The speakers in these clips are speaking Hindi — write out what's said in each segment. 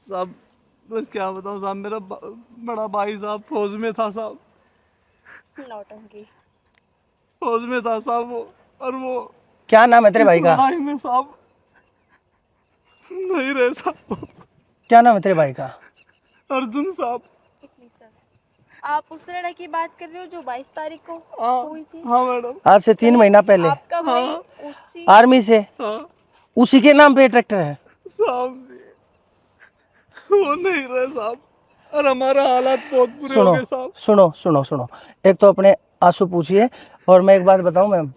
साहब बस क्या बताऊं साहब, मेरा बड़ा भाई साहब फौज में था साहब, नौटंकी। फौज में था साहब वो, और वो क्या नाम है तेरे इस भाई का? लड़ाई में साहब नहीं रहे साहब। क्या नाम है तेरे भाई का? अर्जुन साहब। एक मिनट सर, आप उस लड़ाई की बात कर रहे हो जो 22 तारीख को हाँ हुई थी? हाँ मैडम। आज से 3 महीना पहले आपका भाई हाँ। उसी आर्मी से, हाँ उसी के नाम पे ट्रैक्टर है। साहब जी, वो नहीं रहे साहब, और हमारा हालात बहुत बुरे हो सुनो गए साहब। सुनो सुनो सुनो, एक तो अपने आंसू पूछिए। और मैं एक बात बताऊं मैम,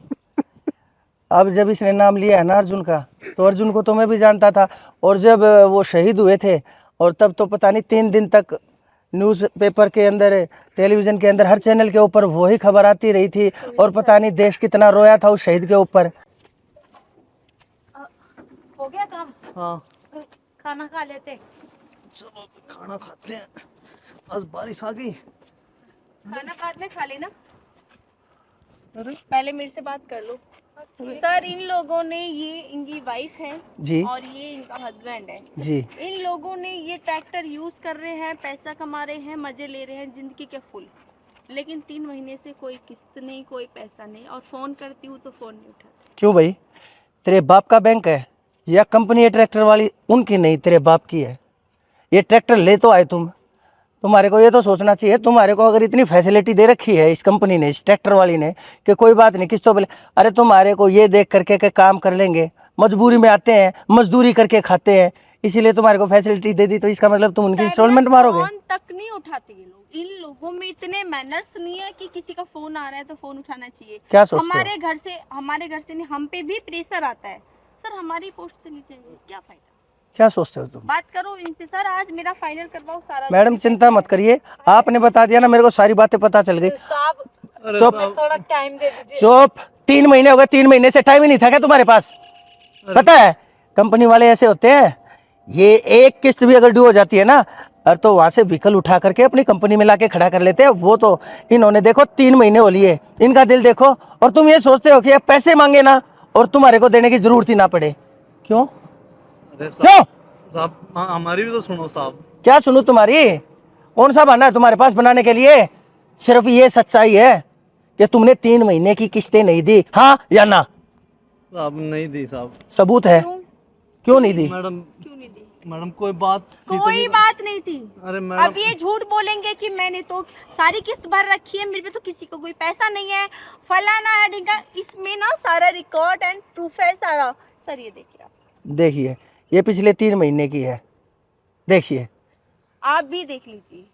अब जब इसने नाम लिया है ना अर्जुन का, तो अर्जुन को तो मैं भी जानता था। और जब वो शहीद हुए थे, और तब तो पता नहीं 3 दिन तक न्यूज़पेपर के अंदर, टेलीविज़न के अंदर, हर चैनल के ऊपर वही खबर आती रही थी। और पता नहीं देश कितना रोया था उस शहीद के ऊपर। हो गया काम? हाँ खाना खा लेते। चलो खाना खाते हैं, बस बारिश आ गई। खाना बाद में खा लेना, अरे पहले मेरे से बात कर लो। सर, इन लोगों ने, ये इनकी वाइफ है जी और ये इनका हस्बैंड है। जी। इन लोगों ने ये ट्रैक्टर यूज कर रहे हैं, पैसा कमा रहे हैं, मजे ले रहे हैं जिंदगी के फुल, लेकिन 3 महीने से कोई किस्त नहीं, कोई पैसा नहीं, और फोन करती हूँ तो फोन नहीं उठाते। क्यों भाई, तेरे बाप का बैंक है या कंपनी है ट्रैक्टर वाली? उनकी नहीं, तेरे बाप की है। ये ट्रैक्टर ले तो आए तुम्हारे को ये तो सोचना चाहिए, तुम्हारे को अगर इतनी फैसिलिटी दे रखी है इस कंपनी ने, इस ट्रैक्टर वाली ने, कि कोई बात नहीं किस्तों पे अरे तुम्हारे को ये देख करके के काम कर लेंगे, मजबूरी में आते हैं, मजदूरी करके खाते हैं, इसीलिए तुम्हारे को फैसिलिटी दे दी, तो इसका मतलब तुम उनकी इंस्टॉलमेंट मारोगे? फोन तक नहीं उठाते ये लोग। इन लोगों में इतने मैनर्स नहीं है कि किसी का फोन आ रहा है तो फोन उठाना चाहिए। क्या सोचते हो? हमारे घर से नहीं, हम पे भी प्रेशर आता है। सर, हमारी पोस्ट से नीचे है, क्या फायदा? क्या सोचते हो तुम? बात करो इनसे। सर, आज मेरा फाइनल करवाओ सारा। मैडम चिंता मत करिए, आपने बता दिया ना, मेरे को सारी बातें पता चल गई। अरे चुप। साहब, थोड़ा टाइम दे दीजिए। चुप। 3 महीने हो गए, 3 महीने से टाइम ही नहीं था क्या तुम्हारे पास? पता है कंपनी वाले ऐसे होते हैं, ये एक किस्त भी अगर ड्यू हो जाती है ना, और तो वहां से व्हीकल उठा करके अपनी कंपनी में लाके खड़ा कर लेते हैं। वो तो इन्होंने देखो 3 महीने हो लिए, इनका दिल देखो। और तुम ये सोचते हो कि अब पैसे मांगे ना और तुम्हारे को देने की जरूरत ही ना पड़े। क्यों अरे क्यों? साहब हमारी भी तो सुनो साहब। क्या सुनूं तुम्हारी? कौन सा बहाना है तुम्हारे पास बनाने के लिए? सिर्फ ये सच्चाई है कि तुमने 3 महीने की किस्तें नहीं दी, हाँ या ना? साहब नहीं दी साहब। सबूत है। क्यों क्यों नहीं दी? मैडम, क्यों नहीं दी? मैडम कोई बात थी तो कोई नहीं। बात नहीं थी। अरे मैडम, अब ये झूठ बोलेंगे कि मैंने तो सारी किस्त भर रखी है, मेरे पे तो किसी को कोई पैसा नहीं है, फलाना है ढिंगा। इसमें ना सारा रिकॉर्ड एंड प्रूफ है सारा। सर, ये देखिए, देखिए, ये पिछले 3 महीने की है, देखिए, आप भी देख लीजिए।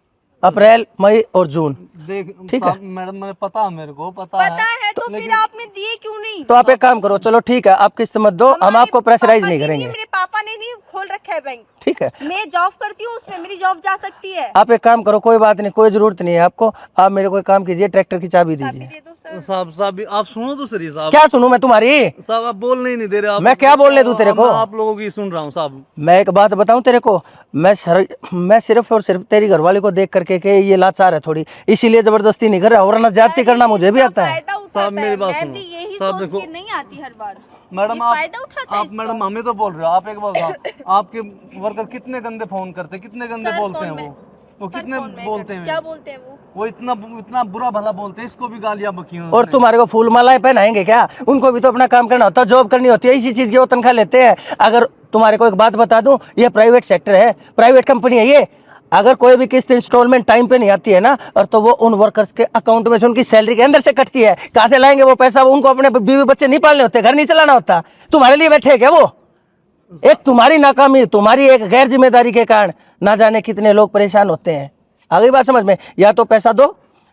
अप्रैल, मई और जून। देख ठीक है। साहब, मैडम मैंने पता है, मेरे को पता पता है तो फिर लेकिन- आपने दिए क्यों नहीं? तो आप एक काम करो, चलो ठीक है, आप किस्त मत दो, हम हमारे आपको प्रेशराइज पापा नहीं की करेंगे। मेरे पापा ने नहीं खोल रखा है बैंक। ठीक है, मैं जॉब करती हूँ, उसमें मेरी जॉब जा सकती है। आप एक काम करो, कोई बात नहीं, कोई जरूरत नहीं है आपको। आप मेरे को एक काम कीजिए, ट्रैक्टर की चाबी चाबी दीजिए। दे दो सर। साहब आप सुनो तो सही साहब। क्या सुनूं मैं तुम्हारी? साहब आप बोलने ही नहीं दे रहे आप। मैं क्या बोलने दूं तेरे को? मैं आप लोगों की सुन रहा हूँ साहब। मैं एक बात बताऊं तेरे को, मैं सिर्फ और सिर्फ तेरी घरवाली को देख करके के ये लाचार है थोड़ी, इसीलिए जबरदस्ती नहीं कर रहा, वरना जाति करना मुझे भी आता है। फायदा उठाता साहब, मेरी है। बात मैं सुनो। भी यही साहब, सोच देखो। के नहीं आती हर बार। मैडम ये आप फायदा उठाता है आप इसका। मैडम हमें तो बोल रहे हो, आप एक बात बताओ, आपके वर्कर कितने गंदे फोन करते हैं, कितने गंदे सर, बोलते फोन हैं में- वो सर, कितने फोन में बोलते क्या हैं बोलते हैं वो? वो इतना बुरा भला बोलते हैं, इसको भी गालियां बकी हैं और उसने। तुम्हारे को फूल मालाएं पहनाएंगे क्या? उनको भी तो अपना काम करना होता है, जॉब करनी होती है, इसी चीज की वो तनख्वाह लेते हैं। अगर तुम्हारे को एक बात बता दूं, ये प्राइवेट सेक्टर है, प्राइवेट कंपनी है ये। अगर कोई भी किस्त इंस्टॉलमेंट टाइम पे नहीं आती है ना, और तो वो उन वर्कर्स के अकाउंट में से उनकी सैलरी के अंदर से कटती है। कहाँ से लाएंगे वो पैसा? उनको अपने बीवी बच्चे नहीं पालने होते, घर नहीं चलाना होता? तुम्हारे लिए बैठे हैं क्या वो? एक तुम्हारी नाकामी, तुम्हारी एक गैर जिम्मेदारी के कारण ना जाने कितने लोग परेशान होते हैं। आ गई बात समझ में? या तो पैसा दो,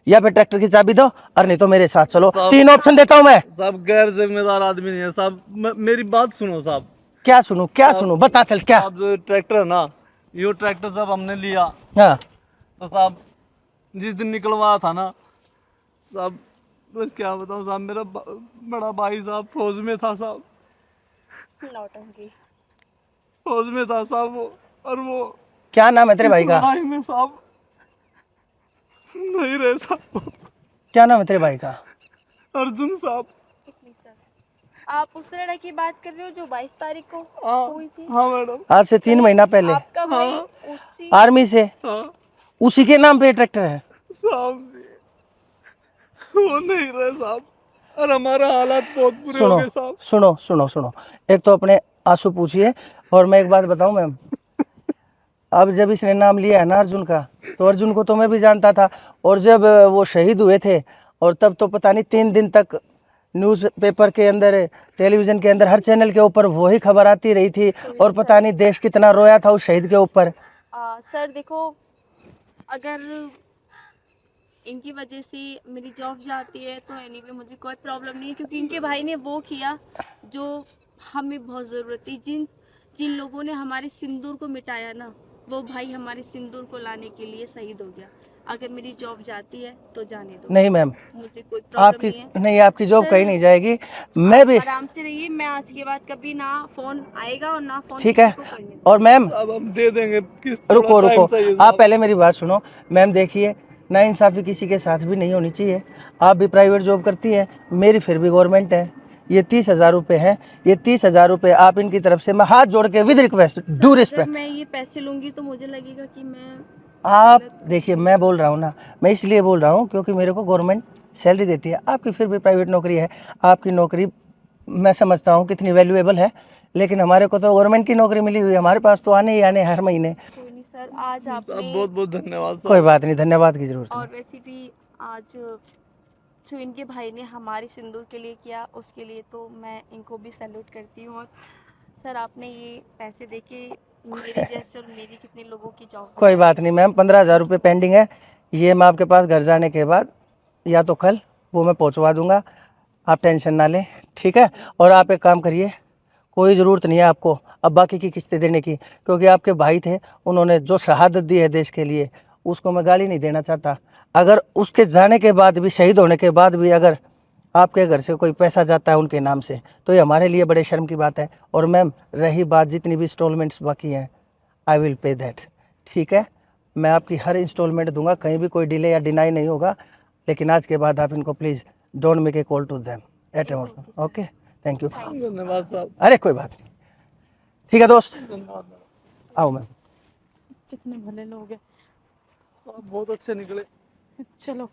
या फिर ट्रैक्टर की चाबी दो, और नहीं तो मेरे साथ चलो। साहब- 3 ऑप्शन देता हूं मैं। साहब गैर जिम्मेदार आदमी नहीं है साहब, मेरी बात सुनो साहब। क्या सुनूं, क्या सुनूं, बता चल क्या? साहब जो ट्रैक्टर है ना, ये ट्रैक्टर साहब हमने लिया हाँ, तो साहब जिस दिन निकलवाया था ना साहब, बस क्या बताऊं साहब, मेरा बड़ा भाई साहब फौज में था साहब, नौटंकी। फौज में था साहब वो, और वो क्या नाम है तेरे भाई इस का? लड़ाई में साहब नहीं रहे साहब। क्या नाम है तेरे भाई का? अर्जुन साहब। एक मिनट सर, आप उस लड़ाई की बात कर रहे हो जो 22 तारीख को हाँ हुई थी? हाँ मैडम। आज से 3 महीना पहले। आपका भाई हाँ। सी आर्मी से, हाँ उसी के नाम पे ट्रैक्टर है। साहब जी, वो नहीं रहे साहब, और हमारा हालात बहुत बुरे हो सुनो गए साहब। सुनो सुनो सुनो, एक तो अपने आंसू पूछिए, और मैं एक बात बताऊं मैम, अब जब इसने नाम लिया है ना अर्जुन का, तो अर्जुन को तो मैं भी जानता था, और जब वो शहीद हुए थे, और तब तो पता नहीं 3 दिन तक न्यूज़पेपर के अंदर, टेलीविज़न के अंदर, हर चैनल के ऊपर वही खबर आती रही थी, और पता नहीं देश कितना रोया था उस शहीद के ऊपर। सर देखो, अगर इनकी वजह से मेरी जॉब जाती है तो एनीवे मुझे कोई प्रॉब्लम नहीं है, क्योंकि इनके भाई ने वो किया जो हमें बहुत ज़रूरत थी। जिन जिन लोगों ने हमारे सिंदूर को मिटाया ना, वो भाई हमारे सिंदूर को लाने के लिए शहीद हो गया। अगर मेरी जॉब जाती है तो जाने दो, नहीं मैम, मुझे कोई प्रॉब्लम आपकी नहीं है। नहीं, आपकी जॉब सर, कहीं नहीं जाएगी, मैं आप भी। आराम से रहिए, मैं आज के बाद कभी ना फ़ोन आएगा और ना फ़ोन ठीक किसी है, को करने दूंगी। और मैम साहब हम दे देंगे, किस्त रुको थोड़ा टाइम रुको, चाहिए आप साहब। पहले मेरी बात सुनो मैम। देखिए, नाइंसाफ़ी किसी के साथ भी नहीं होनी चाहिए। आप भी प्राइवेट जॉब करती हैं, मेरी फिर भी गवर्नमेंट है। ये 30,000 रुपये हैं, ये 30,000 रुपये आप इनकी तरफ से, मैं हाथ जोड़ के विद रिक्वेस्ट, डू अगर रिस्पेक्ट। मैं ये पैसे लूंगी तो मुझे लगेगा कि मैं आप गलत देखिए, मैं बोल रहा हूँ ना, मैं इसलिए बोल रहा हूँ क्योंकि मेरे को गवर्नमेंट सैलरी देती है, आपकी फिर भी प्राइवेट नौकरी है। आपकी नौकरी मैं समझता हूँ कितनी वैल्यूएबल है, लेकिन हमारे को तो गवर्नमेंट की नौकरी मिली हुई है, हमारे पास तो आने ही आने हर महीने। कोई नहीं सर, आज साहब आपने बहुत बहुत धन्यवाद कोई साहब। बात नहीं, धन्यवाद की ज़रूरत और नहीं। वैसे भी आज जो इनके भाई ने हमारे सिंदूर के लिए किया, उसके लिए तो मैं इनको भी सैल्यूट करती हूँ। और सर आपने ये पैसे देके मेरे जैसे और मेरी कितने लोगों की जॉब कोई बात नहीं मैम, 15,000 रुपये पेंडिंग है, ये मैं आपके पास घर जाने के बाद या तो कल वो मैं पहुंचवा दूंगा, आप टेंशन ना लें, ठीक है। और आप एक काम करिए, कोई ज़रूरत नहीं है आपको अब बाकी की किस्तें देने की, क्योंकि आपके भाई थे, उन्होंने जो शहादत दी है देश के लिए, उसको मैं गाली नहीं देना चाहता। अगर उसके जाने के बाद भी, शहीद होने के बाद भी, अगर आपके घर से कोई पैसा जाता है उनके नाम से, तो ये हमारे लिए बड़े शर्म की बात है। और मैम, रही बात जितनी भी इंस्टॉलमेंट्स बाकी हैं, आई विल पे दैट, ठीक है। मैं आपकी हर इंस्टॉलमेंट दूंगा, कहीं भी कोई डिले या डिनाई नहीं होगा, लेकिन आज के बाद आप इनको please don't make a call to them at all. Okay, thank you. धन्यवाद साहब, अरे कोई बात नहीं, ठीक है दोस्त, धन्यवाद आओ मैम। कितने भले लोग हैं। साहब, बहुत अच्छे निकले। चलो।